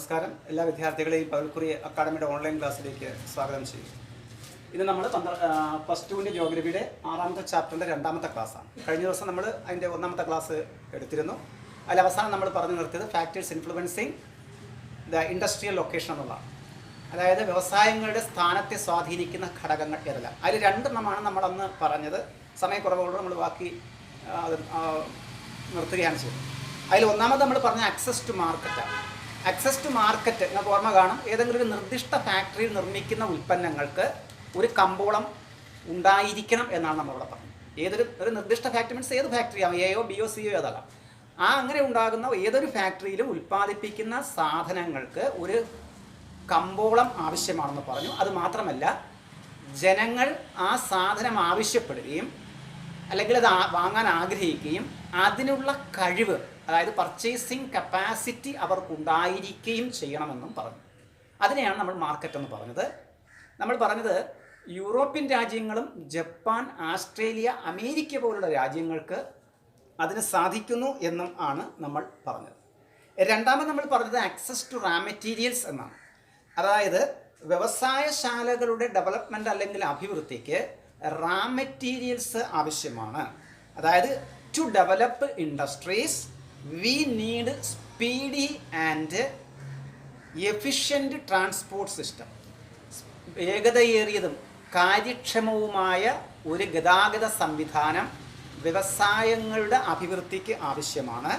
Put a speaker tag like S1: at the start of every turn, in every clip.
S1: നമസ്കാരം. എല്ലാ വിദ്യാർത്ഥികളെയും പകൽക്കുറി അക്കാഡമിയുടെ ഓൺലൈൻ ക്ലാസ്സിലേക്ക് സ്വാഗതം ചെയ്യും. ഇത് നമ്മൾ പ്ലസ് ടുവിൻ്റെ ജോഗ്രഫിയുടെ 6ാമത്തെ ചാപ്റ്ററിൻ്റെ 2ാമത്തെ ക്ലാസ്സാണ്. കഴിഞ്ഞ ദിവസം നമ്മൾ അതിൻ്റെ 1ാമത്തെ ക്ലാസ് എടുത്തിരുന്നു. അതിൽ അവസാനം നമ്മൾ പറഞ്ഞു നിർത്തിയത് factors influencing the industrial location എന്നുള്ളതാണ്. അതായത് വ്യവസായങ്ങളുടെ സ്ഥാനത്തെ സ്വാധീനിക്കുന്ന ഘടകങ്ങൾ ഏതെല്ലാം. അതിൽ 2 നമ്മൾ അന്ന് പറഞ്ഞത്. സമയക്കുറവുകൊണ്ട് നമ്മൾ ബാക്കി നിർത്തുകയാണ് ചെയ്തത്. അതിൽ 1ാമത് നമ്മൾ പറഞ്ഞ ആക്സസ് ടു മാർക്കറ്റാണ്. ആക്സസ് ടു മാർക്കറ്റ് നിങ്ങൾക്ക് ഓർമ്മ കാണും. ഏതെങ്കിലും ഒരു നിർദ്ദിഷ്ട ഫാക്ടറിയിൽ നിർമ്മിക്കുന്ന ഉൽപ്പന്നങ്ങൾക്ക് ഒരു കമ്പോളം ഉണ്ടായിരിക്കണം എന്നാണ് നമ്മളിവിടെ പറഞ്ഞത്. ഒരു നിർദ്ദിഷ്ട ഫാക്ടറി മീൻസ് ഏത് ഫാക്ടറിയാവും, എയോ ബിയോ സിയോ ഏതാകാം. അങ്ങനെ ഉണ്ടാകുന്ന ഏതൊരു ഫാക്ടറിയിലും ഉൽപ്പാദിപ്പിക്കുന്ന സാധനങ്ങൾക്ക് ഒരു കമ്പോളം ആവശ്യമാണെന്ന് പറഞ്ഞു. അത് മാത്രമല്ല, ജനങ്ങൾ ആ സാധനം ആവശ്യപ്പെടുകയും അല്ലെങ്കിൽ അത് വാങ്ങാൻ ആഗ്രഹിക്കുകയും അതിനുള്ള കഴിവ്, അതായത് പർച്ചേസിങ് കപ്പാസിറ്റി അവർക്കുണ്ടായിരിക്കുകയും ചെയ്യണമെന്നും പറഞ്ഞു. അതിനെയാണ് നമ്മൾ മാർക്കറ്റ് എന്ന് പറഞ്ഞത്. നമ്മൾ പറഞ്ഞത് യൂറോപ്യൻ രാജ്യങ്ങളും ജപ്പാൻ, ആസ്ട്രേലിയ, അമേരിക്ക പോലുള്ള രാജ്യങ്ങൾക്ക് അതിന് സാധിക്കുന്നു എന്നും ആണ് നമ്മൾ പറഞ്ഞത്. 2ാമത് നമ്മൾ പറഞ്ഞത് ആക്സസ് ടു റാ മെറ്റീരിയൽസ് എന്നാണ്. അതായത് വ്യവസായശാലകളുടെ ഡെവലപ്മെൻറ്റ് അല്ലെങ്കിൽ അഭിവൃദ്ധിക്ക് റാ മെറ്റീരിയൽസ് ആവശ്യമാണ്. അതായത് to develop industries we need speedy and efficient transport system. വേഗതയേറിയതും കാര്യക്ഷമവുമായ ഒരു ഗതാഗത സംവിധാനം വ്യവസായങ്ങളുടെ അഭിവൃദ്ധിക്ക് ആവശ്യമാണ്.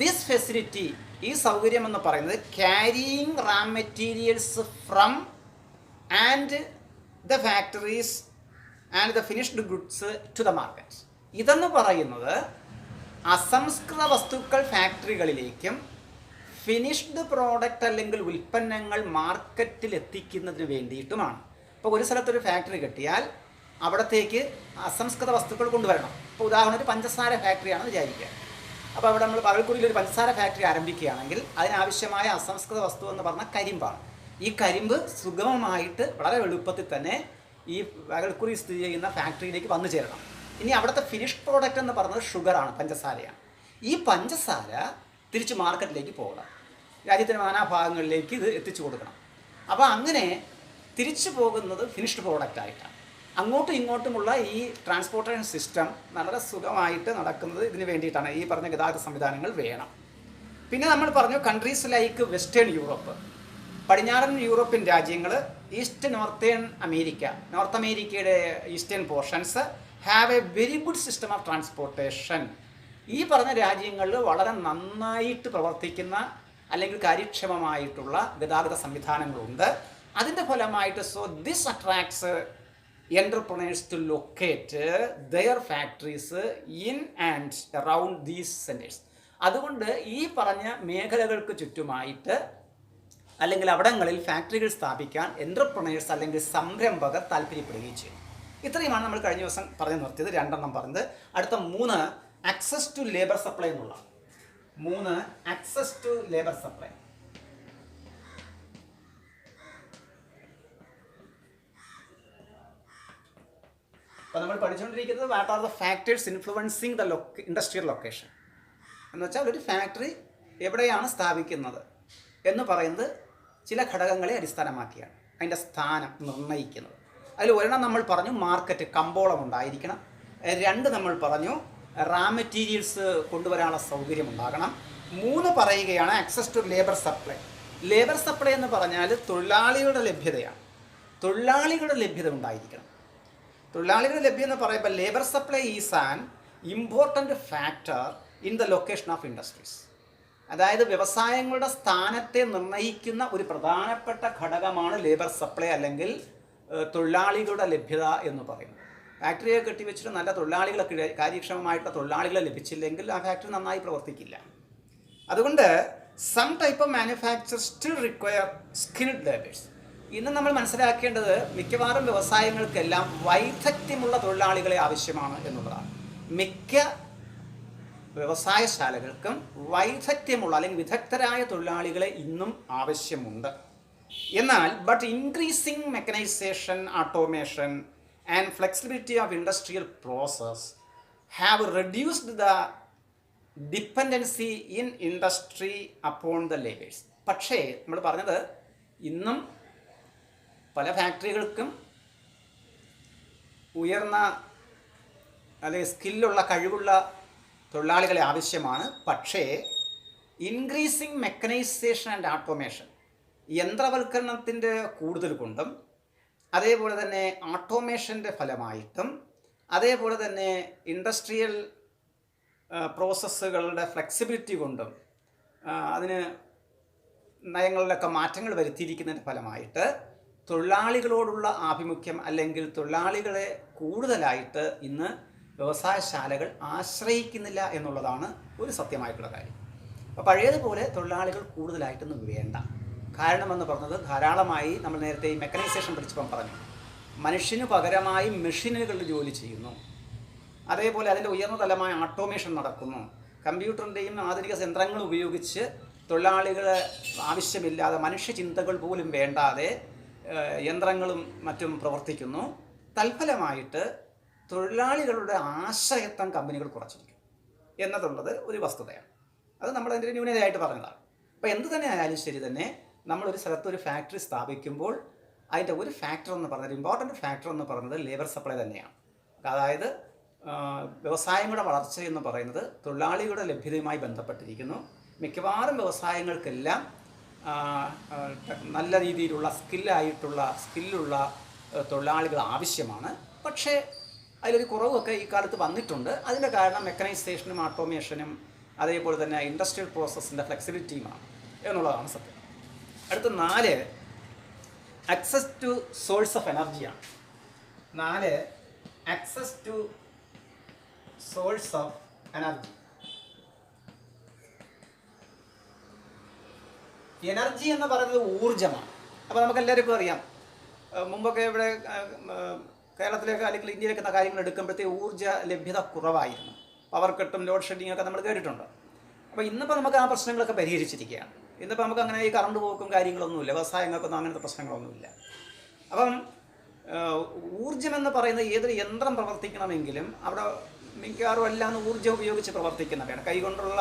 S1: ദിസ് ഫെസിലിറ്റി, ഈ സൗകര്യം എന്ന് പറയുന്നത് carrying raw materials from and the factories and the finished goods to the market. ഇതെന്ന് പറയുന്നത് അസംസ്കൃത വസ്തുക്കൾ ഫാക്ടറികളിലേക്കും ഫിനിഷ്ഡ് പ്രോഡക്റ്റ് അല്ലെങ്കിൽ ഉൽപ്പന്നങ്ങൾ മാർക്കറ്റിൽ എത്തിക്കുന്നതിന് വേണ്ടിയിട്ടുമാണ്. ഇപ്പോൾ ഒരു സ്ഥലത്തൊരു ഫാക്ടറി കെട്ടിയാൽ അവിടത്തേക്ക് അസംസ്കൃത വസ്തുക്കൾ കൊണ്ടുവരണം. ഇപ്പോൾ ഉദാഹരണം ഒരു പഞ്ചസാര ഫാക്ടറിയാണെന്ന് വിചാരിക്കുക. അപ്പോൾ അവിടെ നമ്മൾ പകൽക്കുറിയിൽ ഒരു പഞ്ചസാര ഫാക്ടറി ആരംഭിക്കുകയാണെങ്കിൽ അതിനാവശ്യമായ അസംസ്കൃത വസ്തു എന്ന് പറഞ്ഞാൽ കരിമ്പാണ്. ഈ കരിമ്പ് സുഗമമായിട്ട് വളരെ എളുപ്പത്തിൽ തന്നെ ഈ പകൽക്കുറി സ്ഥിതി ചെയ്യുന്ന ഫാക്ടറിയിലേക്ക് വന്നു ചേരണം. ഇനി അവിടുത്തെ ഫിനിഷ്ഡ് പ്രോഡക്റ്റ് എന്ന് പറയുന്നത് ഷുഗറാണ്, പഞ്ചസാരയാണ്. ഈ പഞ്ചസാര തിരിച്ച് മാർക്കറ്റിലേക്ക് പോകണം, രാജ്യത്തിൻ്റെ നാനാഭാഗങ്ങളിലേക്ക് ഇത് എത്തിച്ചു കൊടുക്കണം. അപ്പോൾ അങ്ങനെ തിരിച്ചു പോകുന്നത് ഫിനിഷ്ഡ് പ്രോഡക്റ്റ് ആയിട്ടാണ്. അങ്ങോട്ടും ഇങ്ങോട്ടുമുള്ള ഈ ട്രാൻസ്പോർട്ടേഷൻ സിസ്റ്റം വളരെ സുഖമായിട്ട് നടക്കുന്നത് ഇതിന് വേണ്ടിയിട്ടാണ്. ഈ പറഞ്ഞ ഗതാഗത സംവിധാനങ്ങൾ വേണം. പിന്നെ നമ്മൾ പറഞ്ഞു കൺട്രീസ് ലൈക്ക് വെസ്റ്റേൺ യൂറോപ്പ്, പടിഞ്ഞാറൻ യൂറോപ്യൻ രാജ്യങ്ങൾ, ഈസ്റ്റ് നോർത്ത് അമേരിക്കയുടെ eastern portions have A very good system of transportation. ഈ പറഞ്ഞ രാജ്യങ്ങളിൽ വളരെ നന്നായിട്ട് പ്രവർത്തിക്കുന്ന അല്ലെങ്കിൽ കാര്യക്ഷമമായിട്ടുള്ള ഗതാഗത സംവിധാനങ്ങളുണ്ട്. അതിൻ്റെ ഫലമായിട്ട് this attracts entrepreneurs to locate their factories in and around these centres. അതുകൊണ്ട് ഈ പറഞ്ഞ മേഖലകൾക്ക് ചുറ്റുമായിട്ട് അല്ലെങ്കിൽ അവിടങ്ങളിൽ ഫാക്ടറികൾ സ്ഥാപിക്കാൻ എൻ്റർപ്രണേഴ്സ് അല്ലെങ്കിൽ സംരംഭകർ താല്പര്യപ്പെടുകയും ചെയ്യും. ഇത്രയുമാണ് നമ്മൾ കഴിഞ്ഞ ദിവസം പറഞ്ഞു നിർത്തിയത്. 2 പറഞ്ഞത്. അടുത്ത 3 ആക്സസ് ടു ലേബർ സപ്ലൈ എന്നുള്ള 3 ആക്സസ് ടു ലേബർ സപ്ലൈ. അപ്പോൾ നമ്മൾ പഠിച്ചുകൊണ്ടിരിക്കുന്നത് what are the factors influencing the industrial location എന്ന് വെച്ചാൽ ഒരു ഫാക്ടറി എവിടെയാണ് സ്ഥാപിക്കുന്നത് എന്ന് പറയുന്നത് ചില ഘടകങ്ങളെ അടിസ്ഥാനമാക്കിയാണ് അതിൻ്റെ സ്ഥാനം നിർണ്ണയിക്കുന്നത്. അതിൽ 1 നമ്മൾ പറഞ്ഞു മാർക്കറ്റ്, കമ്പോളം ഉണ്ടായിരിക്കണം. 2 നമ്മൾ പറഞ്ഞു റാ മെറ്റീരിയൽസ് കൊണ്ടുവരാനുള്ള സൗകര്യം ഉണ്ടാകണം. 3 പറയുകയാണ് access to labour supply. Labour supply എന്ന് പറഞ്ഞാൽ തൊഴിലാളികളുടെ ലഭ്യതയാണ്. തൊഴിലാളികളുടെ ലഭ്യത ഉണ്ടായിരിക്കണം. തൊഴിലാളികളുടെ ലഭ്യത എന്ന് പറയുമ്പോൾ labour supply is an important factor in the location of industries. അതായത് വ്യവസായങ്ങളുടെ സ്ഥാനത്തെ നിർണ്ണയിക്കുന്ന ഒരു പ്രധാനപ്പെട്ട ഘടകമാണ് ലേബർ സപ്ലൈ അല്ലെങ്കിൽ തൊഴിലാളികളുടെ ലഭ്യത എന്ന് പറയുന്നത്. ഫാക്ടറിയെ കെട്ടിവെച്ചിട്ട് നല്ല തൊഴിലാളികളെ, കാര്യക്ഷമമായിട്ടുള്ള തൊഴിലാളികളെ ലഭിച്ചില്ലെങ്കിൽ ആ ഫാക്ടറി നന്നായി പ്രവർത്തിക്കില്ല. അതുകൊണ്ട് some type of manufacture still require skilled labours. ഇന്ന് നമ്മൾ മനസ്സിലാക്കേണ്ടത് മിക്കവാറും വ്യവസായങ്ങൾക്കെല്ലാം വൈദഗ്ധ്യമുള്ള തൊഴിലാളികളെ ആവശ്യമാണ് എന്നുള്ളതാണ്. മിക്ക വ്യവസായശാലകൾക്കും വൈദഗ്ധ്യമുള്ള അല്ലെങ്കിൽ വിദഗ്ധരായ തൊഴിലാളികളെ ഇന്നും ആവശ്യമുണ്ട്. എന്നാൽ increasing mechanisation, automation and flexibility of industrial process have reduced the dependency in industry upon the labours. പക്ഷേ നമ്മൾ പറഞ്ഞത് ഇന്നും പല ഫാക്ടറികൾക്കും ഉയർന്ന അല്ലെങ്കിൽ സ്കില്ലുള്ള കഴിവുള്ള തൊഴിലാളികളെ ആവശ്യമാണ്. പക്ഷേ ഇൻക്രീസിങ് മെക്കനൈസേഷൻ ആൻഡ് ആട്ടോമേഷൻ, യന്ത്രവൽക്കരണത്തിൻ്റെ കൂടുതൽ കൊണ്ടും അതേപോലെ തന്നെ ഓട്ടോമേഷൻ്റെ ഫലമായിട്ടും അതേപോലെ തന്നെ ഇൻഡസ്ട്രിയൽ പ്രോസസ്സുകളുടെ ഫ്ലെക്സിബിലിറ്റി കൊണ്ടും അതിന് നയങ്ങളിലൊക്കെ മാറ്റങ്ങൾ വരുത്തിയിരിക്കുന്നതിൻ്റെ ഫലമായിട്ട് തൊഴിലാളികളോടുള്ള ആഭിമുഖ്യം അല്ലെങ്കിൽ തൊഴിലാളികളെ കൂടുതലായിട്ട് ഇന്ന് വ്യവസായശാലകൾ ആശ്രയിക്കുന്നില്ല എന്നുള്ളതാണ് ഒരു സത്യമായിട്ടുള്ള കാര്യം. അപ്പോൾ പഴയതുപോലെ തൊഴിലാളികൾ കൂടുതലായിട്ടൊന്നും വേണ്ട. കാരണമെന്ന് പറഞ്ഞത് ധാരാളമായി നമ്മൾ നേരത്തെ ഈ മെക്കനൈസേഷൻ പഠിച്ചപ്പം പറഞ്ഞു, മനുഷ്യന് പകരമായി മെഷീനുകളുടെ ജോലി ചെയ്യുന്നു. അതേപോലെ അതിൻ്റെ ഉയർന്ന തലമായ ഓട്ടോമേഷൻ നടക്കുന്നു. കമ്പ്യൂട്ടറിൻ്റെയും ആധുനിക യന്ത്രങ്ങൾ ഉപയോഗിച്ച് തൊഴിലാളികളെ ആവശ്യമില്ലാതെ മനുഷ്യചിന്തകൾ പോലും വേണ്ടാതെ യന്ത്രങ്ങളും മറ്റും പ്രവർത്തിക്കുന്നു. തൽഫലമായിട്ട് തൊഴിലാളികളുടെ ആശ്രയത്വം കമ്പനികൾ കുറച്ചിരിക്കും എന്നതുള്ളത് ഒരു വസ്തുതയാണ്. അത് നമ്മളതിൻ്റെ ന്യൂനതയായിട്ട് പറഞ്ഞതാണ്. അപ്പോൾ എന്ത് തന്നെ ആയാലും ശരി തന്നെ നമ്മളൊരു സ്ഥലത്തൊരു ഫാക്ടറി സ്ഥാപിക്കുമ്പോൾ അതിൻ്റെ ഒരു ഫാക്ടർ എന്ന് പറഞ്ഞത്, ഇമ്പോർട്ടൻ്റ് ഫാക്ടർ എന്ന് പറയുന്നത് ലേബർ സപ്ലൈ തന്നെയാണ്. അതായത് വ്യവസായങ്ങളുടെ വളർച്ച എന്ന് പറയുന്നത് തൊഴിലാളികളുടെ ലഭ്യതയുമായി ബന്ധപ്പെട്ടിരിക്കുന്നു. മിക്കവാറും വ്യവസായങ്ങൾക്കെല്ലാം നല്ല രീതിയിലുള്ള സ്കില്ലുള്ള തൊഴിലാളികൾ ആവശ്യമാണ്. പക്ഷേ അതിലൊരു കുറവൊക്കെ ഈ കാലത്ത് വന്നിട്ടുണ്ട്. അതിൻ്റെ കാരണം മെക്കനൈസേഷനും ഓട്ടോമേഷനും അതേപോലെ തന്നെ ഇൻഡസ്ട്രിയൽ പ്രോസസ്സിൻ്റെ ഫ്ലെക്സിബിലിറ്റിയുമാണ് എന്നുള്ളതാണ് സത്യം. അടുത്ത 4 ആക്സസ് ടു സോഴ്സ് ഓഫ് എനർജിയാണ്. 4 access to source of energy. Energy എന്ന് പറയുന്നത് ഊർജ്ജമാണ്. അപ്പോൾ നമുക്കെല്ലാവർക്കും അറിയാം, മുമ്പൊക്കെ ഇവിടെ കേരളത്തിലേക്ക് അല്ലെങ്കിൽ ഇന്ത്യയിലേക്ക് കാര്യങ്ങൾ എടുക്കുമ്പോഴത്തേ ഊർജ്ജ ലഭ്യത കുറവായിരുന്നു. പവർ കട്ടും ലോഡ് ഷെഡിങ് ഒക്കെ നമ്മൾ കേട്ടിട്ടുണ്ട്. അപ്പോൾ ഇന്നിപ്പോൾ നമുക്ക് ആ പ്രശ്നങ്ങളൊക്കെ പരിഹരിച്ചിരിക്കുകയാണ്. ഇന്നിപ്പോൾ നമുക്ക് അങ്ങനെ ഈ കറണ്ട് പോക്കും കാര്യങ്ങളൊന്നുമില്ല, വ്യവസായങ്ങൾക്കൊന്നും അങ്ങനത്തെ പ്രശ്നങ്ങളൊന്നുമില്ല. അപ്പം ഊർജ്ജമെന്ന് പറയുന്നത് ഏതൊരു യന്ത്രം പ്രവർത്തിക്കണമെങ്കിലും അവിടെ മിക്കവാറും എല്ലാം ഊർജ്ജം ഉപയോഗിച്ച് പ്രവർത്തിക്കുന്നവയാണ്. കൈകൊണ്ടുള്ള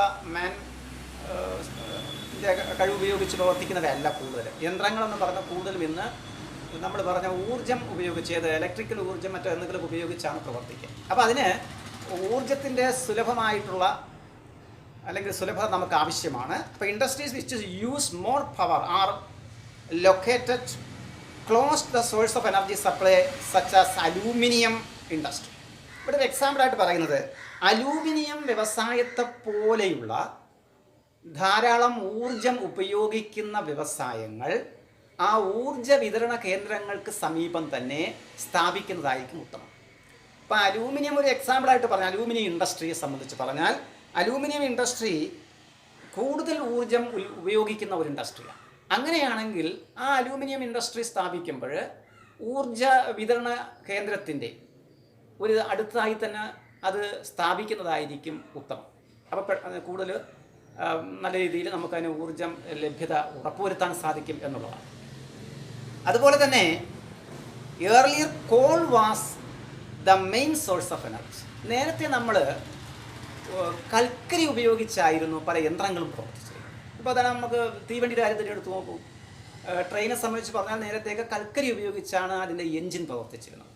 S1: കഴിവ് ഉപയോഗിച്ച് പ്രവർത്തിക്കുന്നവയല്ല കൂടുതൽ. യന്ത്രങ്ങളെന്ന് പറഞ്ഞാൽ കൂടുതലും ഇന്ന് നമ്മൾ പറഞ്ഞ ഊർജ്ജം ഉപയോഗിച്ച്, ഇലക്ട്രിക്കൽ ഊർജ്ജം മറ്റോ എന്തെങ്കിലും ഉപയോഗിച്ചാണ് പ്രവർത്തിക്കുക. അപ്പോൾ അതിന് ഊർജ്ജത്തിൻ്റെ സുലഭമായിട്ടുള്ള അല്ലെങ്കിൽ സുലഭത നമുക്ക് ആവശ്യമാണ്. അപ്പോൾ industries which use more power are located close the source of energy supply such as aluminium industry. ഇവിടെ ഒരു എക്സാമ്പിളായിട്ട് പറയുന്നത്, അലൂമിനിയം വ്യവസായത്തെ പോലെയുള്ള ധാരാളം ഊർജം ഉപയോഗിക്കുന്ന വ്യവസായങ്ങൾ ആ ഊർജ വിതരണ കേന്ദ്രങ്ങൾക്ക് സമീപം തന്നെ സ്ഥാപിക്കുന്നതായിരിക്കും ഉത്തമം. അപ്പോൾ അലൂമിനിയം ഒരു എക്സാമ്പിളായിട്ട് പറഞ്ഞാൽ, അലൂമിനിയം ഇൻഡസ്ട്രിയെ സംബന്ധിച്ച് പറഞ്ഞാൽ, അലൂമിനിയം ഇൻഡസ്ട്രി കൂടുതൽ ഊർജം ഉപയോഗിക്കുന്ന ഒരു ഇൻഡസ്ട്രിയാണ്. അങ്ങനെയാണെങ്കിൽ ആ അലൂമിനിയം ഇൻഡസ്ട്രി സ്ഥാപിക്കുമ്പോൾ ഊർജ വിതരണ കേന്ദ്രത്തിൻ്റെ ഒരു അടുത്തതായി തന്നെ അത് സ്ഥാപിക്കുന്നതായിരിക്കും ഉത്തമം. അപ്പോൾ കൂടുതൽ നല്ല രീതിയിൽ നമുക്കതിന് ഊർജം ലഭ്യത ഉറപ്പുവരുത്താൻ സാധിക്കും എന്നുള്ളതാണ്. അതുപോലെ തന്നെ earlier call was the main source of energy. നേരത്തെ നമ്മൾ കൽക്കരി ഉപയോഗിച്ചായിരുന്നു പല യന്ത്രങ്ങളും പ്രവർത്തിച്ചത്. ഇപ്പോൾ അതാണ് നമുക്ക് തീവണ്ടിയുടെ കാര്യം തന്നെ എടുത്ത് നോക്കൂ. ട്രെയിനെ സംബന്ധിച്ച് പറഞ്ഞാൽ നേരത്തേക്ക് കൽക്കരി ഉപയോഗിച്ചാണ് അതിൻ്റെ എൻജിൻ പ്രവർത്തിച്ചിരുന്നത്.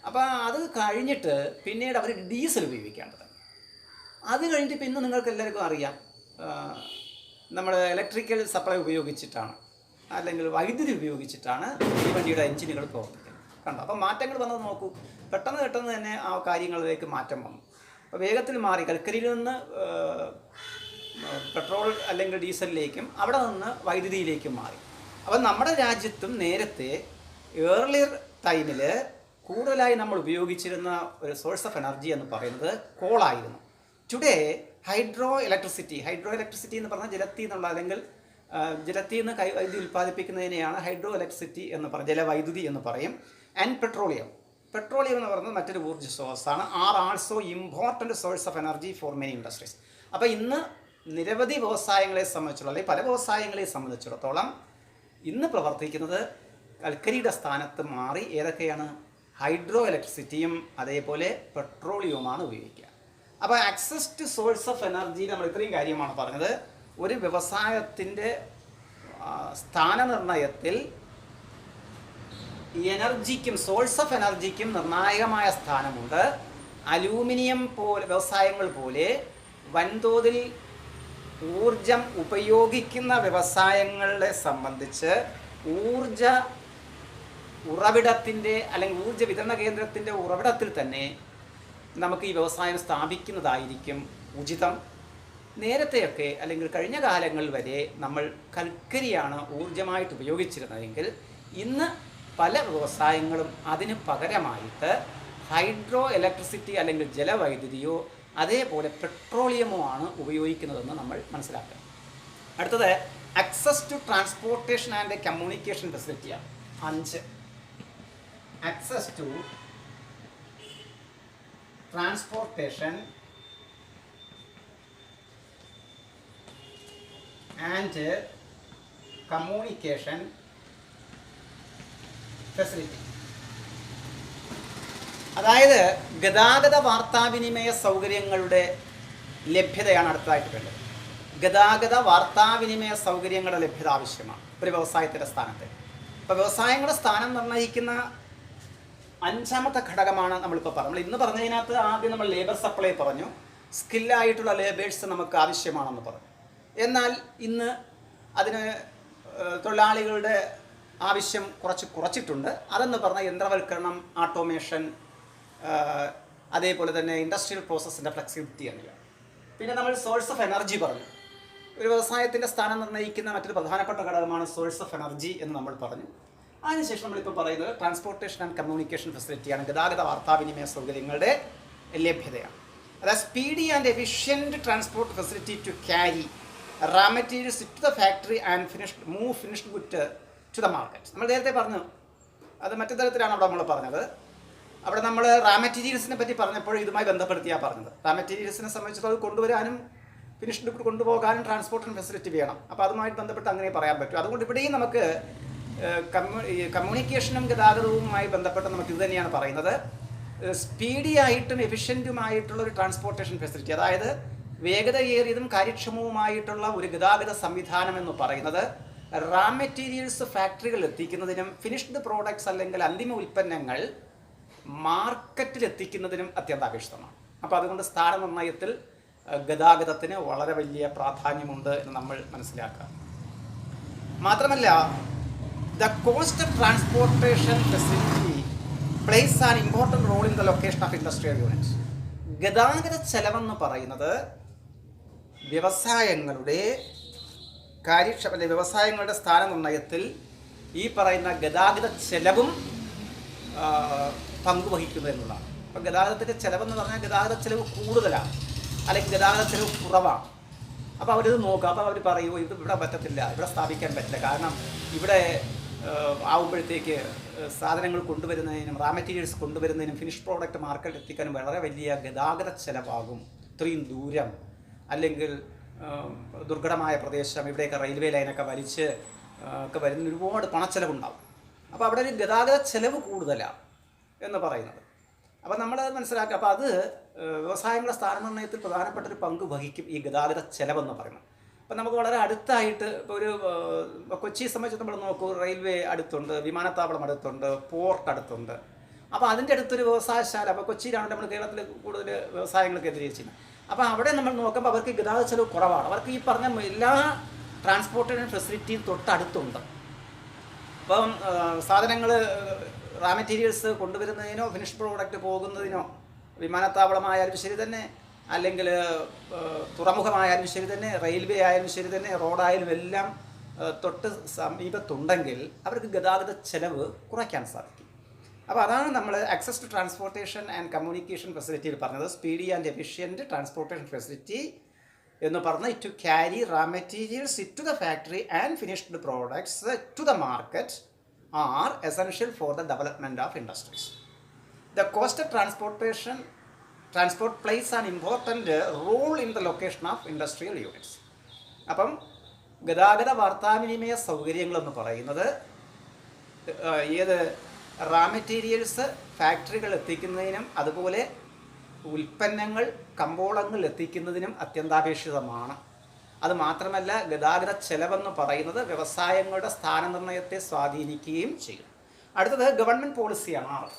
S1: അപ്പോൾ അത് കഴിഞ്ഞിട്ട് പിന്നീട് അവർ ഡീസൽ ഉപയോഗിക്കേണ്ടത്. അത് കഴിഞ്ഞിട്ട് പിന്നെ നിങ്ങൾക്ക് എല്ലാവർക്കും അറിയാം, നമ്മൾ ഇലക്ട്രിക്കൽ സപ്ലൈ ഉപയോഗിച്ചിട്ടാണ് അല്ലെങ്കിൽ വൈദ്യുതി ഉപയോഗിച്ചിട്ടാണ് തീവണ്ടിയുടെ എൻജിനുകൾ പ്രവർത്തിക്കുന്നത്. കണ്ടോ? അപ്പോൾ മാറ്റങ്ങൾ വന്നത് നോക്കൂ. പെട്ടെന്ന് തന്നെ ആ കാര്യങ്ങളിലേക്ക് മാറ്റം വന്നു. അപ്പോൾ വേഗത്തിൽ മാറി, കൽക്കരിയിൽ നിന്ന് പെട്രോൾ അല്ലെങ്കിൽ ഡീസലിലേക്കും അവിടെ നിന്ന് വൈദ്യുതിയിലേക്കും മാറി. അപ്പം നമ്മുടെ രാജ്യത്തും നേരത്തെ ഏർലിയർ ടൈമിൽ കൂടുതലായി നമ്മൾ ഉപയോഗിച്ചിരുന്ന ഒരു സോഴ്സ് ഓഫ് എനർജി എന്ന് പറയുന്നത് കോളായിരുന്നു. ടുഡേ ഹൈഡ്രോ ഇലക്ട്രിസിറ്റി എന്ന് പറഞ്ഞാൽ ജലത്തിൽ നിന്നുള്ള അല്ലെങ്കിൽ ജലത്തിൽ നിന്ന് വൈദ്യുതി ഉൽപ്പാദിപ്പിക്കുന്നതിനെയാണ് ഹൈഡ്രോ ഇലക്ട്രിസിറ്റി എന്ന് പറയും, ജലവൈദ്യുതി എന്ന് പറയും. ആൻഡ് പെട്രോളിയം എന്ന് പറയുന്നത് മറ്റൊരു ഊർജ്ജ സോഴ്സാണ്. Are also important source of energy for many industries. അപ്പോൾ ഇന്ന് നിരവധി വ്യവസായങ്ങളെ സംബന്ധിച്ചുള്ള അല്ലെങ്കിൽ പല വ്യവസായങ്ങളെ സംബന്ധിച്ചിടത്തോളം ഇന്ന് പ്രവർത്തിക്കുന്നത് കൽക്കരിയുടെ സ്ഥാനത്ത് മാറി ഏതൊക്കെയാണ്? ഹൈഡ്രോ ഇലക്ട്രിസിറ്റിയും അതേപോലെ പെട്രോളിയവുമാണ് ഉപയോഗിക്കുക. അപ്പോൾ access to source of energy നമ്മൾ ഇത്രയും കാര്യമാണ് പറഞ്ഞത്. ഒരു വ്യവസായത്തിൻ്റെ സ്ഥാനനിർണയത്തിൽ എനർജിക്കും സോഴ്സ് ഓഫ് എനർജിക്കും നിർണായകമായ സ്ഥാനമുണ്ട്. അലൂമിനിയം വ്യവസായങ്ങൾ പോലെ വൻതോതിൽ ഊർജം ഉപയോഗിക്കുന്ന വ്യവസായങ്ങളെ സംബന്ധിച്ച് ഊർജ ഉറവിടത്തിൻ്റെ അല്ലെങ്കിൽ ഊർജ വിതരണ കേന്ദ്രത്തിൻ്റെ ഉറവിടത്തിൽ തന്നെ നമുക്ക് ഈ വ്യവസായം സ്ഥാപിക്കുന്നതായിരിക്കും ഉചിതം. നേരത്തെയൊക്കെ അല്ലെങ്കിൽ കഴിഞ്ഞ കാലങ്ങളിൽ വരെ നമ്മൾ കൽക്കരിയാണ് ഊർജമായിട്ട് ഉപയോഗിച്ചിരുന്നതെങ്കിൽ ഇന്ന് പല വ്യവസായങ്ങളും അതിന് പകരമായിട്ട് ഹൈഡ്രോ ഇലക്ട്രിസിറ്റി അല്ലെങ്കിൽ ജലവൈദ്യുതിയോ അതേപോലെ പെട്രോളിയമോ ആണ് ഉപയോഗിക്കുന്നതെന്ന് നമ്മൾ മനസ്സിലാക്കുക. അടുത്തത് access to transportation and communication ഫെസിലിറ്റിയാണ്. 5 access to transportation and communication facility. അതായത് ഗതാഗത വാർത്താവിനിമയ സൗകര്യങ്ങളുടെ ലഭ്യതയാണ് അടുത്തതായിട്ട് വേണ്ടത്. ഗതാഗത വാർത്താവിനിമയ സൗകര്യങ്ങളുടെ ലഭ്യത ആവശ്യമാണ് ഒരു വ്യവസായത്തിൻ്റെ സ്ഥാനത്ത്. അപ്പോൾ വ്യവസായങ്ങളുടെ സ്ഥാനം നിർണ്ണയിക്കുന്ന 5ാമത്തെ ഘടകമാണ് നമ്മളിപ്പോൾ പറഞ്ഞു. നമ്മൾ ഇന്ന് പറഞ്ഞതിനകത്ത് ആദ്യം നമ്മൾ ലേബർ സപ്ലൈ പറഞ്ഞു, സ്കില്ലായിട്ടുള്ള ലേബേഴ്സ് നമുക്ക് ആവശ്യമാണെന്ന് പറഞ്ഞു. എന്നാൽ ഇന്ന് അതിന് തൊഴിലാളികളുടെ ആവശ്യം കുറച്ചിട്ടുണ്ട്. അതെന്ന് പറഞ്ഞാൽ യന്ത്രവൽക്കരണം, ആട്ടോമേഷൻ, അതേപോലെ തന്നെ ഇൻഡസ്ട്രിയൽ പ്രോസസ്സിൻ്റെ ഫ്ലെക്സിബിലിറ്റി എന്നിവ. പിന്നെ നമ്മൾ സോഴ്സ് ഓഫ് എനർജി പറഞ്ഞു. ഒരു വ്യവസായത്തിൻ്റെ സ്ഥാനം നിർണ്ണയിക്കുന്ന മറ്റൊരു പ്രധാനപ്പെട്ട ഘടകമാണ് സോഴ്സ് ഓഫ് എനർജി എന്ന് നമ്മൾ പറഞ്ഞു. അതിനുശേഷം നമ്മളിപ്പോൾ പറയുന്നത് ട്രാൻസ്പോർട്ടേഷൻ ആൻഡ് കമ്മ്യൂണിക്കേഷൻ ഫെസിലിറ്റിയാണ്. ഗതാഗത വാർത്താവിനിമയ സൗകര്യങ്ങളുടെ ലഭ്യതയാണ്. അതായത് speedy and efficient transport facility to carry raw materials to the factory and finished good to the market. നമ്മൾ നേരത്തെ പറഞ്ഞു, അത് മറ്റു തരത്തിലാണ് അവിടെ നമ്മൾ പറഞ്ഞത്. അവിടെ നമ്മൾ റാ മെറ്റീരിയൽസിനെ പറ്റി പറഞ്ഞപ്പോൾ ഇതുമായി ബന്ധപ്പെടുത്തിയാണ് പറഞ്ഞത്. റാ മെറ്റീരിയൽസിനെ സംബന്ധിച്ചിട്ട് അത് കൊണ്ടുവരാനും ഫിനിഷ്ഡ് ഗുഡ് കൊണ്ടുപോകാനും ട്രാൻസ്പോർട്ടേഷൻ ഫെസിലിറ്റി വേണം. അപ്പോൾ അതുമായിട്ട് ബന്ധപ്പെട്ട് അങ്ങനെ പറയാൻ പറ്റും. അതുകൊണ്ട് ഇവിടെയും നമുക്ക് കമ്മ്യൂണിക്കേഷനും ഗതാഗതവുമായി ബന്ധപ്പെട്ട് നമുക്ക് ഇത് തന്നെയാണ് പറയുന്നത്. സ്പീഡി ആയിട്ടും എഫിഷ്യൻറ്റുമായിട്ടുള്ള ഒരു ട്രാൻസ്പോർട്ടേഷൻ ഫെസിലിറ്റി, അതായത് വേഗതയേറിയതും കാര്യക്ഷമവുമായിട്ടുള്ള ഒരു ഗതാഗത സംവിധാനം എന്ന് പറയുന്നത് റാ മെറ്റീരിയൽസ് ഫാക്ടറികളിൽ എത്തിക്കുന്നതിനും ഫിനിഷ്ഡ് പ്രോഡക്ട്സ് അല്ലെങ്കിൽ അന്തിമ ഉൽപ്പന്നങ്ങൾ മാർക്കറ്റിൽ എത്തിക്കുന്നതിനും അത്യന്താപേക്ഷിതമാണ്. അപ്പോൾ അതുകൊണ്ട് സ്ഥാനനിർണ്ണയത്തിൽ ഗതാഗതത്തിന് വളരെ വലിയ പ്രാധാന്യമുണ്ട് എന്ന് നമ്മൾ മനസ്സിലാക്കുക. മാത്രമല്ല, the cost of transportation facility plays an important role in the location of industrial units. ഗതാഗത ചെലവെന്ന് പറയുന്നത് വ്യവസായങ്ങളുടെ വ്യവസായങ്ങളുടെ സ്ഥാനനിർണ്ണയത്തിൽ ഈ പറയുന്ന ഗതാഗത ചെലവും പങ്കുവഹിക്കുന്നു എന്നുള്ളതാണ്. അപ്പോൾ ഗതാഗതത്തിൻ്റെ ചിലവെന്ന് പറഞ്ഞാൽ ഗതാഗത ചെലവ് കൂടുതലാണ് അല്ലെങ്കിൽ ഗതാഗത ചെലവ് കുറവാണ്. അപ്പോൾ അവരിത് നോക്കുക. അപ്പോൾ അവർ പറയുമോ ഇത് ഇവിടെ പറ്റത്തില്ല, ഇവിടെ സ്ഥാപിക്കാൻ പറ്റില്ല, കാരണം ഇവിടെ ആവുമ്പോഴത്തേക്ക് സാധനങ്ങൾ കൊണ്ടുവരുന്നതിനും റാ മെറ്റീരിയൽസ് കൊണ്ടുവരുന്നതിനും ഫിനിഷ് പ്രോഡക്റ്റ് മാർക്കറ്റിൽ എത്തിക്കാനും വളരെ വലിയ ഗതാഗത ചെലവാകും. ഇത്രയും ദൂരം അല്ലെങ്കിൽ ദുർഘടമായ പ്രദേശം, ഇവിടെയൊക്കെ റെയിൽവേ ലൈനൊക്കെ വലിച്ച് ഒക്കെ വരുന്ന ഒരുപാട് പണച്ചെലവുണ്ടാവും. അപ്പോൾ അവിടെ ഒരു ഗതാഗത ചെലവ് കൂടുതലാണ് എന്ന് പറയുന്നത്. അപ്പോൾ നമ്മളത് മനസ്സിലാക്കുക. അപ്പോൾ അത് വ്യവസായങ്ങളുടെ സ്ഥാനനിർണ്ണയത്തിൽ പ്രധാനപ്പെട്ടൊരു പങ്ക് വഹിക്കും ഈ ഗതാഗത ചെലവെന്ന് പറയുന്നത്. അപ്പം നമുക്ക് വളരെ അടുത്തായിട്ട് ഇപ്പോൾ ഒരു കൊച്ചിയെ സംബന്ധിച്ച് നമ്മൾ നോക്കൂ, റെയിൽവേ അടുത്തുണ്ട്, വിമാനത്താവളം അടുത്തുണ്ട്, പോർട്ട് അടുത്തുണ്ട്. അപ്പോൾ അതിൻ്റെ അടുത്തൊരു വ്യവസായശാല, അപ്പോൾ കൊച്ചിയിലാണ് നമ്മൾ കേരളത്തിൽ കൂടുതൽ വ്യവസായങ്ങൾ കേന്ദ്രീകരിച്ചിരുന്നത്. അപ്പോൾ അവിടെ നമ്മൾ നോക്കുമ്പോൾ അവർക്ക് ഗതാഗത ചെലവ് കുറവാണ്. അവർക്ക് ഈ പറഞ്ഞ എല്ലാ ട്രാൻസ്പോർട്ടേഷൻ ഫെസിലിറ്റിയും തൊട്ടടുത്തുണ്ട്. അപ്പം സാധനങ്ങൾ റാ മെറ്റീരിയൽസ് കൊണ്ടുവരുന്നതിനോ ഫിനിഷ് പ്രോഡക്റ്റ് പോകുന്നതിനോ വിമാനത്താവളമായാലും ശരി തന്നെ, അല്ലെങ്കിൽ തുറമുഖമായാലും ശരി തന്നെ, റെയിൽവേ ആയാലും ശരി തന്നെ, റോഡായാലും എല്ലാം തൊട്ട് സമീപത്തുണ്ടെങ്കിൽ അവർക്ക് ഗതാഗത ചെലവ് കുറയ്ക്കാൻ സാധിക്കും. അപ്പോൾ അതാണ് നമ്മൾ access to transportation and communication ഫെസിലിറ്റിയിൽ പറഞ്ഞത്. Speedy and efficient transportation facility എന്ന് പറഞ്ഞാൽ to carry raw materials to the factory and finished products to the market are essential for the development of industries. The cost of transport plays an important role in the location of industrial units. അപ്പം ഗതാഗത വാർത്താവിനിമയ സൗകര്യങ്ങളെന്ന് പറയുന്നത് ഏത് റാ materials ഫാക്ടറികൾ എത്തിക്കുന്നതിനും അതുപോലെ ഉൽപ്പന്നങ്ങൾ കമ്പോളങ്ങൾ എത്തിക്കുന്നതിനും അത്യന്താപേക്ഷിതമാണ്. അത് മാത്രമല്ല ഗതാഗത ചെലവെന്ന് പറയുന്നത് വ്യവസായങ്ങളുടെ സ്ഥാനനിർണ്ണയത്തെ സ്വാധീനിക്കുകയും ചെയ്യും. അടുത്തത് ഗവൺമെൻറ് പോളിസിയാണ്. 6.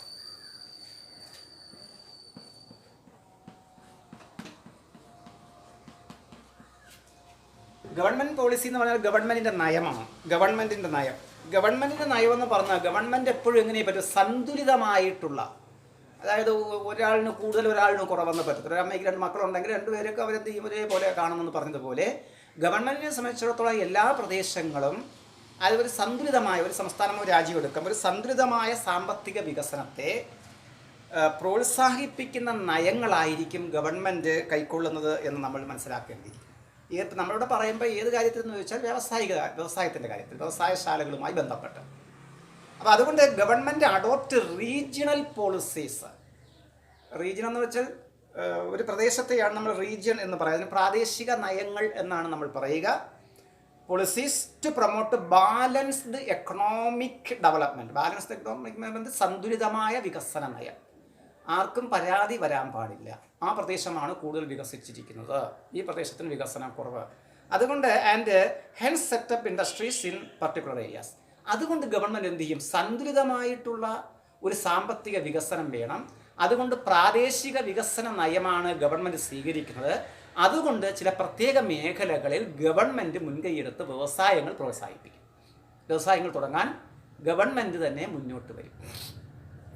S1: ഗവൺമെൻറ് പോളിസി എന്ന് പറഞ്ഞാൽ ഗവൺമെൻറ്റിൻ്റെ നയമാണ്. ഗവൺമെൻറ്റിൻ്റെ നയം എന്ന് പറഞ്ഞാൽ ഗവൺമെൻറ് എപ്പോഴും എങ്ങനെ പറ്റും, സന്തുലിതമായിട്ടുള്ള, അതായത് ഒരാളിന് കൂടുതൽ ഒരാളിന് കുറവെന്ന് പറ്റത്തില്ല. ഒരു അമ്മയ്ക്ക് 2 മക്കളുണ്ടെങ്കിൽ 2 പേരൊക്കെ അവരെന്ത് ചെയ്യും, ഒരേപോലെ കാണുമെന്ന് പറഞ്ഞതുപോലെ ഗവൺമെൻറ്റിനെ സംബന്ധിച്ചിടത്തോളം എല്ലാ പ്രദേശങ്ങളും അതൊരു സന്തുലിതമായ, ഒരു സംസ്ഥാനമോ രാജ്യമോ എടുക്കാം, ഒരു സന്തുലിതമായ സാമ്പത്തിക വികസനത്തെ പ്രോത്സാഹിപ്പിക്കുന്ന നയങ്ങളായിരിക്കും ഗവൺമെൻറ് കൈക്കൊള്ളുന്നത് എന്ന് നമ്മൾ മനസ്സിലാക്കേണ്ടിയിരിക്കും. നമ്മളിവിടെ പറയുമ്പോൾ ഏത് കാര്യത്തിൽ എന്ന് ചോദിച്ചാൽ വ്യവസായത്തിൻ്റെ കാര്യത്തിൽ, വ്യവസായശാലകളുമായി ബന്ധപ്പെട്ട്. അപ്പോൾ അതുകൊണ്ട് government adopt regional policies. Region എന്ന് വെച്ചാൽ ഒരു പ്രദേശത്തെയാണ് നമ്മൾ റീജിയൻ എന്ന് പറയുന്നത്. പ്രാദേശിക നയങ്ങൾ എന്നാണ് നമ്മൾ പറയുക. Policies to promote balanced economic development. Balanced economic development, സന്തുലിതമായ വികസന നയം. ആർക്കും പരാതി വരാൻ പാടില്ല. ആ പ്രദേശമാണ് കൂടുതൽ വികസിച്ചിരിക്കുന്നത്, ഈ പ്രദേശത്തിന് വികസനം കുറവ്. അതുകൊണ്ട് and hence set up industries in particular areas. അതുകൊണ്ട് ഗവൺമെൻറ് എന്ത് ചെയ്യും, സന്തുലിതമായിട്ടുള്ള ഒരു സാമ്പത്തിക വികസനം വേണം. അതുകൊണ്ട് പ്രാദേശിക വികസന നയമാണ് ഗവൺമെൻറ് സ്വീകരിക്കുന്നത്. അതുകൊണ്ട് ചില പ്രത്യേക മേഖലകളിൽ ഗവൺമെൻറ് മുൻകൈയെടുത്ത് വ്യവസായങ്ങൾ പ്രോത്സാഹിപ്പിക്കും. വ്യവസായങ്ങൾ തുടങ്ങാൻ ഗവൺമെൻറ് തന്നെ മുന്നോട്ട് വരും.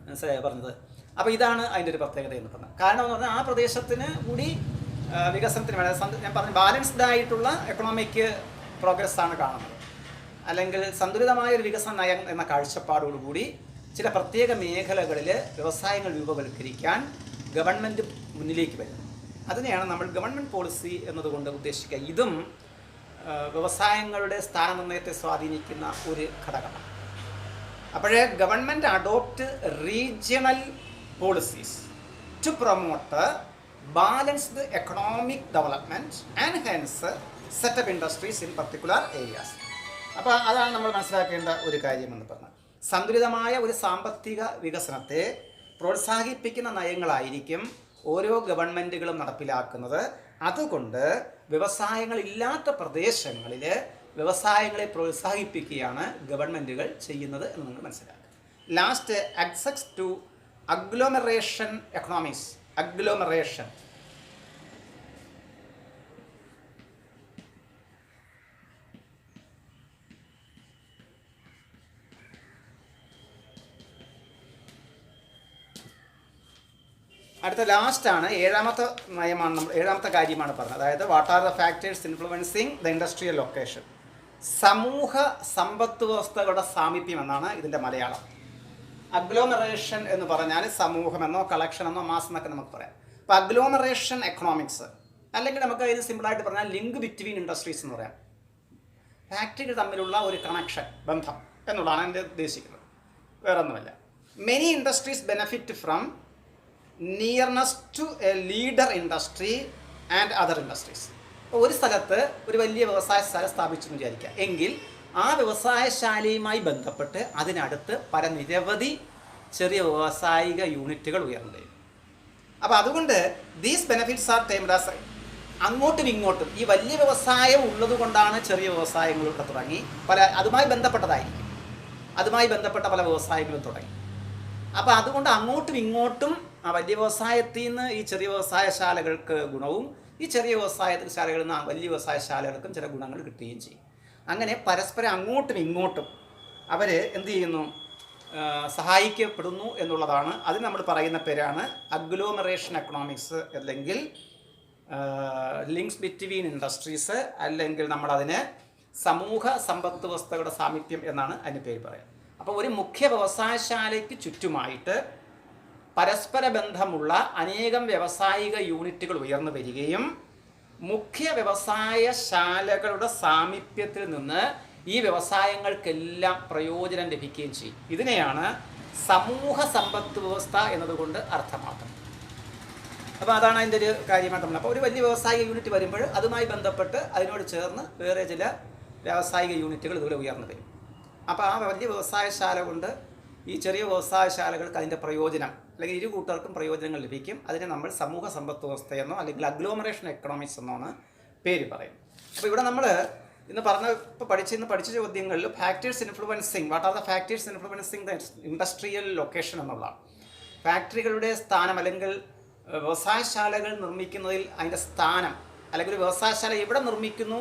S1: മനസ്സിലായോ പറഞ്ഞത്? അപ്പോൾ ഇതാണ് അതിൻ്റെ ഒരു പ്രത്യേകത എന്ന് പറഞ്ഞത്. കാരണം എന്ന് പറഞ്ഞാൽ ആ പ്രദേശത്തിന് കൂടി വികസനത്തിന് വേണം. ഞാൻ പറഞ്ഞു, ബാലൻസ്ഡ് ആയിട്ടുള്ള എക്കണോമിക് പ്രോഗ്രസ് ആണ് കാണുന്നത്. അല്ലെങ്കിൽ സന്തുലിതമായ ഒരു വികസന നയം എന്ന കാഴ്ചപ്പാടോടുകൂടി ചില പ്രത്യേക മേഖലകളിൽ വ്യവസായങ്ങൾ രൂപവൽക്കരിക്കാൻ ഗവൺമെൻറ് മുന്നിലേക്ക് വരുന്നു. അതിനെയാണ് നമ്മൾ ഗവൺമെൻറ് പോളിസി എന്നതുകൊണ്ട് ഉദ്ദേശിക്കുക. ഇതും വ്യവസായങ്ങളുടെ സ്ഥാനനിർണ്ണയത്തെ സ്വാധീനിക്കുന്ന ഒരു ഘടകമാണ്. അപ്പോഴേ government adopt regional policies to promote balanced economic development and hence set up industries in particular areas. അപ്പോൾ അതാണ് നമ്മൾ മനസ്സിലാക്കേണ്ട ഒരു കാര്യമെന്ന് പറഞ്ഞാൽ, സന്തുലിതമായ ഒരു സാമ്പത്തിക വികസനത്തെ പ്രോത്സാഹിപ്പിക്കുന്ന നയങ്ങളായിരിക്കും ഓരോ ഗവൺമെൻറ്റുകളും നടപ്പിലാക്കുന്നത്. അതുകൊണ്ട് വ്യവസായങ്ങളില്ലാത്ത പ്രദേശങ്ങളിൽ വ്യവസായങ്ങളെ പ്രോത്സാഹിപ്പിക്കുകയാണ് ഗവൺമെൻറ്റുകൾ ചെയ്യുന്നത് എന്ന് നിങ്ങൾ മനസ്സിലാക്കുക. Last, access to agglomeration economics. Agglomeration അടുത്ത ലാസ്റ്റാണ്, ഏഴാമത്തെ നയമാണ്, ഏഴാമത്തെ കാര്യമാണ് പറഞ്ഞത്. അതായത് what are the factors influencing the industrial location. സമൂഹ സമ്പത്ത് വ്യവസ്ഥകളുടെ സാമീപ്യം എന്നാണ് ഇതിൻ്റെ മലയാളം. അഗ്ലോമറേഷൻ എന്ന് പറഞ്ഞാൽ സമൂഹമെന്നോ കളക്ഷൻ എന്നോ മാസ് എന്നൊക്കെ നമുക്ക് പറയാം. അപ്പോൾ അഗ്ലോമറേഷൻ എക്കണോമിക്സ്, അല്ലെങ്കിൽ നമുക്ക് ഇത് സിമ്പിളായിട്ട് പറഞ്ഞാൽ ലിങ്ക് ബിറ്റ്വീൻ ഇൻഡസ്ട്രീസ് എന്ന് പറയാം. ഫാക്ടറികൾ തമ്മിലുള്ള ഒരു കണക്ഷൻ, ബന്ധം എന്നുള്ളതാണ് എൻ്റെ ഉദ്ദേശിക്കുന്നത്, വേറൊന്നുമല്ല. Many industries benefit from nearness to a leader industry and other industries. ഒരു സ്ഥലത്ത് ഒരു വലിയ വ്യവസായശാല സ്ഥാപിച്ചു എന്ന് വിചാരിക്കുക. എങ്കിൽ ആ വ്യവസായശാലയുമായി ബന്ധപ്പെട്ട് അതിനടുത്ത് പല നിരവധി ചെറിയ വ്യാവസായിക യൂണിറ്റുകൾ ഉയർന്നു വരും. അപ്പോൾ അതുകൊണ്ട് these benefits R timed as, അങ്ങോട്ടും ഇങ്ങോട്ടും ഈ വലിയ വ്യവസായം ഉള്ളത് കൊണ്ടാണ് ചെറിയ വ്യവസായങ്ങളൊക്കെ തുടങ്ങി അതുമായി ബന്ധപ്പെട്ടതായിരിക്കും, അതുമായി ബന്ധപ്പെട്ട പല വ്യവസായങ്ങളും തുടങ്ങി. അപ്പോൾ അതുകൊണ്ട് അങ്ങോട്ടും ഇങ്ങോട്ടും ആ വലിയ വ്യവസായത്തിൽ നിന്ന് ഈ ചെറിയ വ്യവസായശാലകൾക്ക് ഗുണവും ഈ ചെറിയ വ്യവസായശാലകളിൽ നിന്ന് വലിയ വ്യവസായശാലകൾക്കും ചില ഗുണങ്ങൾ കിട്ടുകയും ചെയ്യും. അങ്ങനെ പരസ്പരം അങ്ങോട്ടും ഇങ്ങോട്ടും അവർ എന്ത് ചെയ്യുന്നു, സഹായിക്കപ്പെടുന്നു എന്നുള്ളതാണ്. അതിന് നമ്മൾ പറയുന്ന പേരാണ് അഗ്ലോമറേഷൻ എക്കണോമിക്സ്, അല്ലെങ്കിൽ ലിങ്ക്സ് ബിറ്റ്വീൻ ഇൻഡസ്ട്രീസ്, അല്ലെങ്കിൽ നമ്മളതിന് സമൂഹ സമ്പത്ത് വ്യവസ്ഥകളുടെ സാമീപ്യം എന്നാണ് അതിന് പേര് പറയാം. അപ്പോൾ ഒരു മുഖ്യ വ്യവസായശാലയ്ക്ക് ചുറ്റുമായിട്ട് പരസ്പര ബന്ധമുള്ള അനേകം വ്യാവസായിക യൂണിറ്റുകൾ ഉയർന്നു വരികയും മുഖ്യ വ്യവസായശാലകളുടെ സാമീപ്യത്തിൽ നിന്ന് ഈ വ്യവസായങ്ങൾക്കെല്ലാം പ്രയോജനം ലഭിക്കുകയും ചെയ്യും. ഇതിനെയാണ് സമൂഹ സമ്പത്ത് വ്യവസ്ഥ എന്നതുകൊണ്ട് അർത്ഥമാക്കുന്നത്. അപ്പോൾ അതാണ് അതിൻ്റെ ഒരു കാര്യമായിട്ട് നമ്മൾ. അപ്പോൾ ഒരു വലിയ വ്യവസായിക യൂണിറ്റ് വരുമ്പോൾ അതുമായി ബന്ധപ്പെട്ട് അതിനോട് ചേർന്ന് വേറെ ചില വ്യാവസായിക യൂണിറ്റുകൾ ഇതുപോലെ ഉയർന്നു വരും. അപ്പോൾ ആ വലിയ വ്യവസായശാല കൊണ്ട് ഈ ചെറിയ വ്യവസായശാലകൾക്ക് അതിൻ്റെ പ്രയോജനം, അല്ലെങ്കിൽ ഇരു കൂട്ടർക്കും പ്രയോജനങ്ങൾ ലഭിക്കും. അതിനെ നമ്മൾ സമൂഹ സമ്പത്ത് വ്യവസ്ഥയെന്നോ അല്ലെങ്കിൽ അഗ്ലോമറേഷൻ എക്കണോമിക്സ് എന്നോണ് പേര് പറയും. അപ്പോൾ ഇവിടെ നമ്മൾ ഇപ്പോൾ പഠിച്ച ചോദ്യങ്ങളിൽ factors influencing, what are the factors influencing the industrial location എന്നുള്ളതാണ്. ഫാക്ടറികളുടെ സ്ഥാനം അല്ലെങ്കിൽ വ്യവസായശാലകൾ നിർമ്മിക്കുന്നതിൽ അതിൻ്റെ സ്ഥാനം, അല്ലെങ്കിൽ ഒരു വ്യവസായശാല എവിടെ നിർമ്മിക്കുന്നു,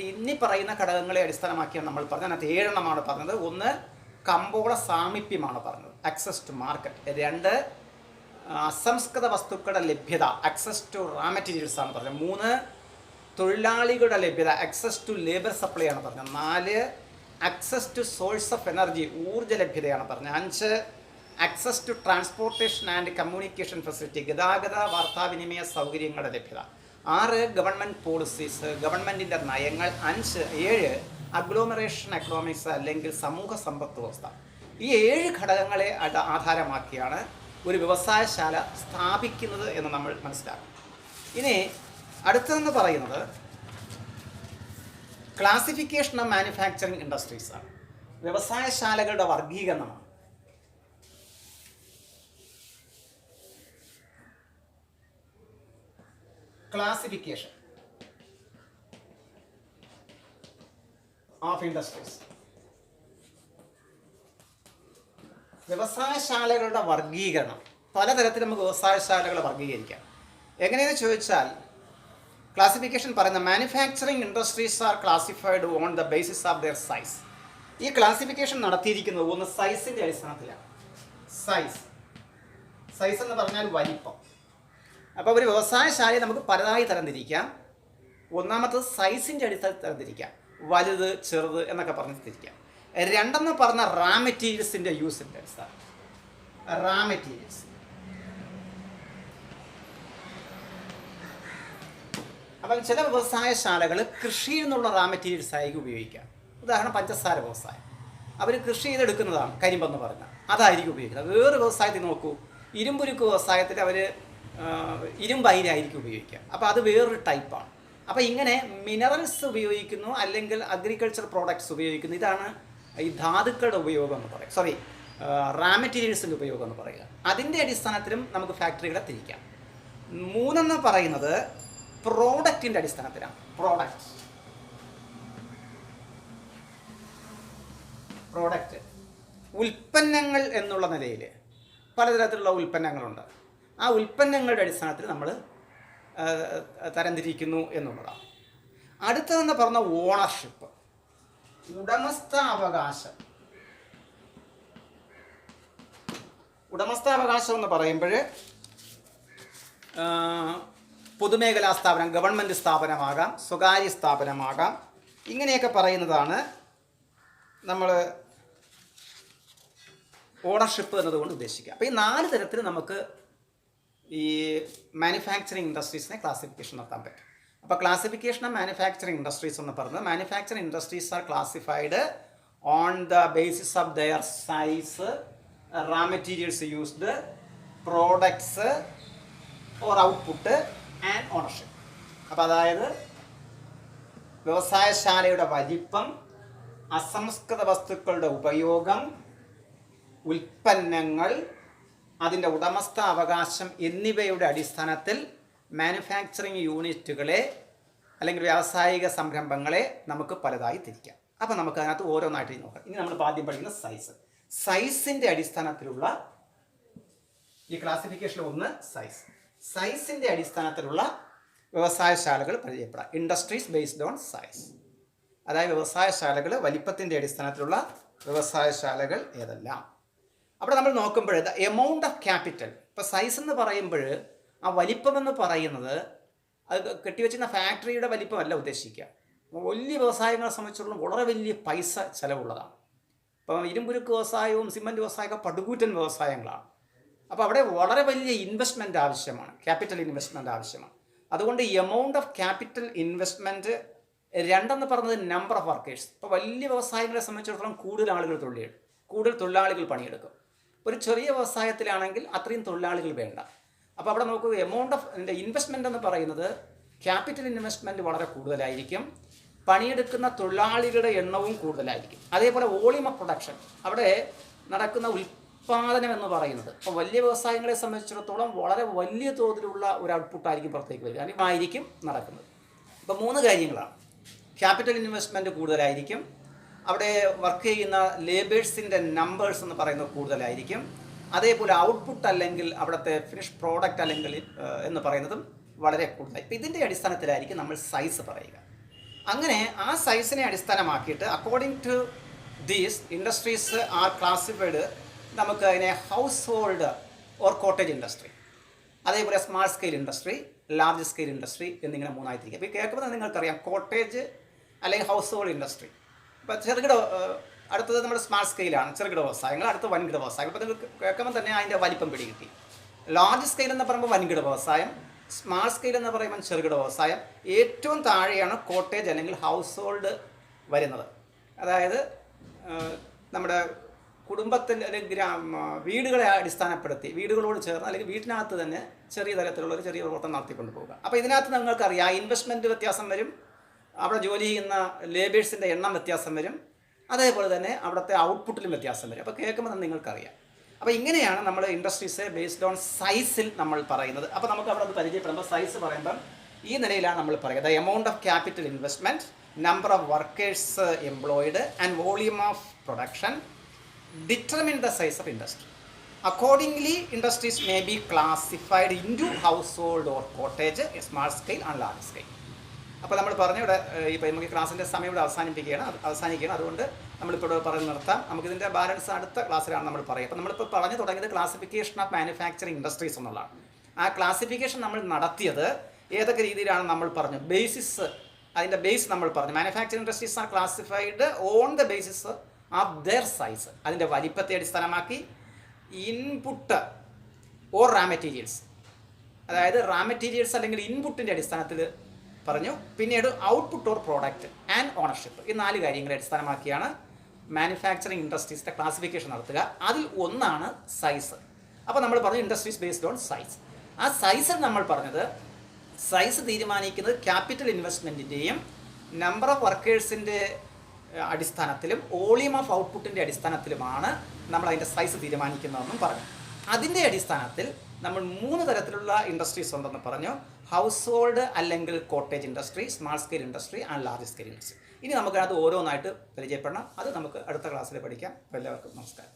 S1: ഇനി പറയുന്ന ഘടകങ്ങളെ അടിസ്ഥാനമാക്കിയാണ് നമ്മൾ പറഞ്ഞത്. അതിനകത്ത് 7 എണ്ണമാണ് പറഞ്ഞത്. 1 കമ്പോള സാമീപ്യമാണ് പറഞ്ഞത്, ആക്സസ് ടു മാർക്കറ്റ്. 2 അസംസ്കൃത വസ്തുക്കളുടെ ലഭ്യത, ആക്സസ് ടു റാ മെറ്റീരിയൽസ് ആണ് പറഞ്ഞത്. 3 തൊഴിലാളികളുടെ ലഭ്യത, ആക്സസ് ടു ലേബർ സപ്ലൈ ആണ് പറഞ്ഞത്. 4 access to source of energy, ഊർജ്ജ ലഭ്യതയാണ് പറഞ്ഞത്. 5 access to transportation and communication facility, ഗതാഗത വാർത്താവിനിമയ സൗകര്യങ്ങളുടെ ലഭ്യത. 6 ഗവൺമെൻറ് പോളിസീസ്, ഗവൺമെൻറ്റിൻ്റെ നയങ്ങൾ. 7 അഗ്ലോമറേഷൻ എക്കണോമിക്സ് അല്ലെങ്കിൽ സമൂഹ സമ്പദ് വ്യവസ്ഥ. ഈ 7 ഘടകങ്ങളെ ആധാരമാക്കിയാണ് ഒരു വ്യവസായശാല സ്ഥാപിക്കുന്നത് എന്ന് നമ്മൾ മനസ്സിലാക്കും. ഇനി അടുത്തതെന്ന് പറയുന്നത് ക്ലാസിഫിക്കേഷൻ ഓഫ് മാനുഫാക്ചറിങ് ഇൻഡസ്ട്രീസ് ആണ്. വ്യവസായശാലകളുടെ വർഗീകരണമാണ്. ക്ലാസിഫിക്കേഷൻ ഓഫ് ഇൻഡസ്ട്രീസ്, വ്യവസായശാലകളുടെ വർഗീകരണം. പലതരത്തിൽ നമുക്ക് വ്യവസായശാലകളെ വർഗീകരിക്കാം. എങ്ങനെയെന്ന് ചോദിച്ചാൽ ക്ലാസിഫിക്കേഷൻ പറയുന്ന manufacturing industries are classified on the basis of their size. ഈ ക്ലാസിഫിക്കേഷൻ നടത്തിയിരിക്കുന്നത് 1 സൈസിൻ്റെ അടിസ്ഥാനത്തിലാണ്. സൈസ് എന്ന് പറഞ്ഞാൽ വലിപ്പം. അപ്പോൾ ഒരു വ്യവസായശാലയെ നമുക്ക് പലതായി തരംതിരിക്കാം. ഒന്നാമത്തത് സൈസിൻ്റെ അടിസ്ഥാനത്തിൽ തരംതിരിക്കാം, വലുത് ചെറുത് എന്നൊക്കെ പറഞ്ഞ് തിരിക്കാം. 2 പറഞ്ഞ റാ മെറ്റീരിയൽസിൻ്റെ യൂസിൻ്റെ അടിസ്ഥാനം, റാ മെറ്റീരിയൽസ്. അപ്പം ചില വ്യവസായശാലകൾ കൃഷിയിൽ നിന്നുള്ള റാ മെറ്റീരിയൽസ് ആയിരിക്കും ഉപയോഗിക്കാം. ഉദാഹരണം പഞ്ചസാര വ്യവസായം, അവർ കൃഷി ചെയ്തെടുക്കുന്നതാണ് കരിമ്പെന്ന് പറഞ്ഞാൽ, അതായിരിക്കും ഉപയോഗിക്കുന്നത്. വേറെ വ്യവസായത്തിൽ നോക്കൂ, ഇരുമ്പുരുക്ക് വ്യവസായത്തിൽ അവർ ഇരുമ്പയിരായിരിക്കും ഉപയോഗിക്കുക. അപ്പോൾ അത് വേറൊരു ടൈപ്പാണ്. അപ്പോൾ ഇങ്ങനെ മിനറൽസ് ഉപയോഗിക്കുന്നു, അല്ലെങ്കിൽ അഗ്രികൾച്ചർ പ്രോഡക്ട്സ് ഉപയോഗിക്കുന്നു. ഇതാണ് ഈ ധാതുക്കളുടെ ഉപയോഗം എന്ന് പറയുക, റാ മെറ്റീരിയൽസിൻ്റെ ഉപയോഗം എന്ന് പറയുക. അതിൻ്റെ അടിസ്ഥാനത്തിലും നമുക്ക് ഫാക്ടറികളെ തിരിക്കാം. 3 പറയുന്നത് പ്രോഡക്റ്റിൻ്റെ അടിസ്ഥാനത്തിലാണ്. പ്രോഡക്റ്റ് ഉൽപ്പന്നങ്ങൾ എന്നുള്ള നിലയിൽ പലതരത്തിലുള്ള ഉൽപ്പന്നങ്ങളുണ്ട്. ആ ഉൽപ്പന്നങ്ങളുടെ അടിസ്ഥാനത്തിൽ നമ്മൾ തരംതിരിക്കുന്നു എന്നുള്ളതാണ്. അടുത്തതെന്ന് പറഞ്ഞ ഓണർഷിപ്പ്, ഉടമസ്ഥാവകാശം. ഉടമസ്ഥാവകാശം എന്ന് പറയുമ്പോൾ പൊതുമേഖലാ സ്ഥാപനം, ഗവൺമെൻറ് സ്ഥാപനമാകാം, സ്വകാര്യ സ്ഥാപനമാകാം, ഇങ്ങനെയൊക്കെ പറയുന്നതാണ് നമ്മൾ ഓണർഷിപ്പ് എന്നതുകൊണ്ട് ഉദ്ദേശിക്കുക. അപ്പോൾ ഈ 4 തരത്തിൽ നമുക്ക് ഈ മാനുഫാക്ചറിങ് ഇൻഡസ്ട്രീസിനെ ക്ലാസിഫിക്കേഷൻ നടത്താൻ പറ്റും. അപ്പോൾ ക്ലാസിഫിക്കേഷൻ ഓഫ് മാനുഫാക്ചറിങ് ഇൻഡസ്ട്രീസ് എന്ന് പറഞ്ഞത്, manufacturing industries are classified on the basis of their size, raw materials used, products or output and ownership. അപ്പോൾ അതായത് വ്യവസായശാലയുടെ വലിപ്പം, അസംസ്കൃത വസ്തുക്കളുടെ ഉപയോഗം, ഉൽപ്പന്നങ്ങൾ, അതിൻ്റെ ഉടമസ്ഥാവകാശം എന്നിവയുടെ അടിസ്ഥാനത്തിൽ മാനുഫാക്ചറിങ് യൂണിറ്റുകളെ അല്ലെങ്കിൽ വ്യാവസായിക സംരംഭങ്ങളെ നമുക്ക് പലതായി തിരിക്കാം. അപ്പോൾ നമുക്ക് അതിനകത്ത് ഓരോന്നായിട്ട് നോക്കാം. ഇനി നമ്മൾ ആദ്യം പഠിക്കുന്ന സൈസിൻ്റെ അടിസ്ഥാനത്തിലുള്ള ഈ ക്ലാസിഫിക്കേഷൻ. 1 സൈസിൻ്റെ അടിസ്ഥാനത്തിലുള്ള വ്യവസായശാലകൾ പരിചയപ്പെടാം. ഇൻഡസ്ട്രീസ് ബേസ്ഡ് ഓൺ സൈസ്, അതായത് വ്യവസായശാലകൾ വലിപ്പത്തിൻ്റെ അടിസ്ഥാനത്തിലുള്ള വ്യവസായശാലകൾ ഏതെല്ലാം. അവിടെ നമ്മൾ നോക്കുമ്പോൾ ദ എമൗണ്ട് ഓഫ് ക്യാപിറ്റൽ, ഇപ്പോൾ സൈസ് എന്ന് പറയുമ്പോൾ ആ വലിപ്പം എന്ന് പറയുന്നത് അത് കെട്ടിവെച്ചിരുന്ന ഫാക്ടറിയുടെ വലിപ്പമല്ല ഉദ്ദേശിക്കുക. വലിയ വ്യവസായങ്ങളെ സംബന്ധിച്ചിടത്തോളം വളരെ വലിയ പൈസ ചിലവുള്ളതാണ്. ഇപ്പോൾ ഇരുമ്പുരുക്ക് വ്യവസായവും സിമൻറ്റ് വ്യവസായമൊക്കെ പടുകൂറ്റൻ വ്യവസായങ്ങളാണ്. അപ്പോൾ അവിടെ വളരെ വലിയ ഇൻവെസ്റ്റ്മെൻറ്റ് ആവശ്യമാണ്, ക്യാപിറ്റൽ ഇൻവെസ്റ്റ്മെൻറ്റ് ആവശ്യമാണ്. അതുകൊണ്ട് എമൗണ്ട് ഓഫ് ക്യാപിറ്റൽ ഇൻവെസ്റ്റ്മെൻറ്റ്. 2 പറഞ്ഞത് നമ്പർ ഓഫ് വർക്കേഴ്സ്. ഇപ്പോൾ വലിയ വ്യവസായങ്ങളെ സംബന്ധിച്ചിടത്തോളം കൂടുതൽ തൊഴിലാളികൾ പണിയെടുക്കും. ഒരു ചെറിയ വ്യവസായത്തിലാണെങ്കിൽ അത്രയും തൊഴിലാളികൾ വേണ്ട. അപ്പോൾ അവിടെ നോക്കുക, എമൗണ്ട് ഓഫ് ഇൻവെസ്റ്റ്മെൻ്റ് എന്ന് പറയുന്നത് ക്യാപിറ്റൽ ഇൻവെസ്റ്റ്മെൻറ്റ് വളരെ കൂടുതലായിരിക്കും, പണിയെടുക്കുന്ന തൊഴിലാളികളുടെ എണ്ണവും കൂടുതലായിരിക്കും. അതേപോലെ വോളിയം ഓഫ് പ്രൊഡക്ഷൻ, അവിടെ നടക്കുന്ന ഉൽപ്പാദനം എന്ന് പറയുന്നത് ഇപ്പോൾ വലിയ വ്യവസായങ്ങളെ സംബന്ധിച്ചിടത്തോളം വളരെ വലിയ തോതിലുള്ള ഒരു ഔട്ട്പുട്ടായിരിക്കും പുറത്തേക്ക് വരിക, ആയിരിക്കും നടക്കുന്നത്. ഇപ്പോൾ 3 കാര്യങ്ങളാണ്. ക്യാപിറ്റൽ ഇൻവെസ്റ്റ്മെൻറ്റ് കൂടുതലായിരിക്കും. അവിടെ വർക്ക് ചെയ്യുന്ന ലേബേഴ്സിൻ്റെ നമ്പേഴ്സ് എന്ന് പറയുന്നത് കൂടുതലായിരിക്കും. അതേപോലെ ഔട്ട്പുട്ട് അല്ലെങ്കിൽ അവിടുത്തെ ഫിനിഷ് പ്രോഡക്റ്റ് അല്ലെങ്കിൽ എന്ന് പറയുന്നതും വളരെ കൂടുതലായി. ഇപ്പം ഇതിൻ്റെ അടിസ്ഥാനത്തിലായിരിക്കും നമ്മൾ സൈസ് പറയുക. അങ്ങനെ ആ സൈസിനെ അടിസ്ഥാനമാക്കിയിട്ട് according to these industries are classified. നമുക്ക് അതിനെ household or cottage industry, അതേപോലെ small scale industry, large scale industry എന്നിങ്ങനെ മൂന്നായി തിരിക്കുക. ഇപ്പോൾ ഈ കേൾക്കുമ്പോൾ നിങ്ങൾക്കറിയാം കോട്ടേജ് അല്ലെങ്കിൽ ഹൗസ് ഹോൾഡ് ഇൻഡസ്ട്രി. ഇപ്പോൾ ചെറുകിട അടുത്തത് നമ്മുടെ സ്മാൾ സ്കെയിലാണ്, ചെറുകിട വ്യവസായങ്ങൾ. അടുത്ത് വൻകിട വ്യവസായങ്ങൾ. ഇപ്പോൾ നിങ്ങൾക്ക് കേൾക്കുമ്പോൾ തന്നെ അതിൻ്റെ വലിപ്പം പിടികിട്ടി. ലാർജ് സ്കെയിൽ എന്ന് പറയുമ്പോൾ വൻകിട വ്യവസായം, സ്മാൾ സ്കെയിൽ എന്ന് പറയുമ്പോൾ ചെറുകിട വ്യവസായം. ഏറ്റവും താഴെയാണ് കോട്ടേജ് അല്ലെങ്കിൽ ഹൗസ് ഹോൾഡ് വരുന്നത്. അതായത് നമ്മുടെ കുടുംബത്തിൻ്റെ അല്ലെങ്കിൽ വീടുകളെ അടിസ്ഥാനപ്പെടുത്തി വീടുകളോട് ചേർന്ന് അല്ലെങ്കിൽ വീട്ടിനകത്ത് തന്നെ ചെറിയ തരത്തിലുള്ള ഒരു ചെറിയ പ്രവർത്തനം നടത്തിക്കൊണ്ട് പോകുക. അപ്പോൾ ഇതിനകത്ത് നിങ്ങൾക്കറിയാം ഇൻവെസ്റ്റ്മെൻറ്റ് വ്യത്യാസം വരും, അവിടെ ജോലി ചെയ്യുന്ന ലേബേഴ്സിൻ്റെ എണ്ണം വ്യത്യാസം വരും, അതേപോലെ തന്നെ അവിടുത്തെ ഔട്ട്പുട്ടിലും വ്യത്യാസം വരും. അപ്പോൾ കേൾക്കുമ്പോൾ തന്നെ നിങ്ങൾക്കറിയാം. അപ്പോൾ ഇങ്ങനെയാണ് നമ്മൾ ഇൻഡസ്ട്രീസ് ബേസ്ഡ് ഓൺ സൈസിൽ നമ്മൾ പറയുന്നത്. അപ്പോൾ നമുക്ക് അവിടെ അത് പരിചയപ്പെടുമ്പോൾ സൈസ് പറയുമ്പം ഈ നിലയിലാണ് നമ്മൾ പറയുക. The amount of capital investment, number of workers employed and volume of production determine the size of industry. Accordingly, industries may be classified into household or cottage, small scale and large scale. അപ്പോൾ നമ്മൾ പറഞ്ഞു ഇവിടെ ഇപ്പോൾ നമുക്ക് ക്ലാസ്സിൻ്റെ സമയം ഇവിടെ അവസാനിക്കുകയാണ്. അതുകൊണ്ട് നമ്മളിപ്പോൾ പറഞ്ഞ് നിർത്താം. നമുക്കിതിൻ്റെ ബാലൻസ് അടുത്ത ക്ലാസ്സിലാണ് നമ്മൾ പറയുക. അപ്പോൾ നമ്മളിപ്പോൾ പറഞ്ഞു തുടങ്ങിയത് ക്ലാസിഫിക്കേഷൻ ഓഫ് മാനുഫാക്ചറിങ് ഇൻഡസ്ട്രീസ് എന്നുള്ളതാണ്. ആ ക്ലാസിഫിക്കേഷൻ നമ്മൾ നടത്തിയത് ഏതൊക്കെ രീതിയിലാണ് നമ്മൾ പറഞ്ഞു. ബേസിസ്, അതിൻ്റെ ബേസ് നമ്മൾ പറഞ്ഞു. Manufacturing industries are classified on the basis of their size. അതിൻ്റെ വലിപ്പത്തെ അടിസ്ഥാനമാക്കി ഇൻപുട്ട് ഓർ റാ മെറ്റീരിയൽസ്, അതായത് റാ മെറ്റീരിയൽസ് അല്ലെങ്കിൽ ഇൻപുട്ടിൻ്റെ അടിസ്ഥാനത്തിൽ പറഞ്ഞു. പിന്നീട് output or product and ownership. ഈ 4 കാര്യങ്ങളെ അടിസ്ഥാനമാക്കിയാണ് മാനുഫാക്ചറിങ് ഇൻഡസ്ട്രീസിൻ്റെ ക്ലാസിഫിക്കേഷൻ നടത്തുക. അതിൽ ഒന്നാണ് സൈസ്. അപ്പോൾ നമ്മൾ പറഞ്ഞു ഇൻഡസ്ട്രീസ് ബേസ്ഡ് ഓൺ സൈസ്. ആ സൈസിൽ നമ്മൾ പറഞ്ഞത് സൈസ് തീരുമാനിക്കുന്നത് ക്യാപിറ്റൽ ഇൻവെസ്റ്റ്മെൻറ്റിൻ്റെയും നമ്പർ ഓഫ് വർക്കേഴ്സിൻ്റെ അടിസ്ഥാനത്തിലും വോളിയം ഓഫ് ഔട്ട്പുട്ടിൻ്റെ അടിസ്ഥാനത്തിലുമാണ് നമ്മൾ അതിൻ്റെ സൈസ് തീരുമാനിക്കുന്നതെന്നും പറഞ്ഞു. അതിൻ്റെ അടിസ്ഥാനത്തിൽ നമ്മൾ 3 തരത്തിലുള്ള ഇൻഡസ്ട്രീസ് ഉണ്ടെന്ന് പറഞ്ഞു. ഹൗസ് ഹോൾഡ് അല്ലെങ്കിൽ cottage industry, small scale industry and large scale industry. ഇനി നമുക്കത് ഓരോന്നായിട്ട് പരിചയപ്പെടണം. അത് നമുക്ക് അടുത്ത ക്ലാസ്സിൽ പഠിക്കാം. എല്ലാവർക്കും നമസ്കാരം.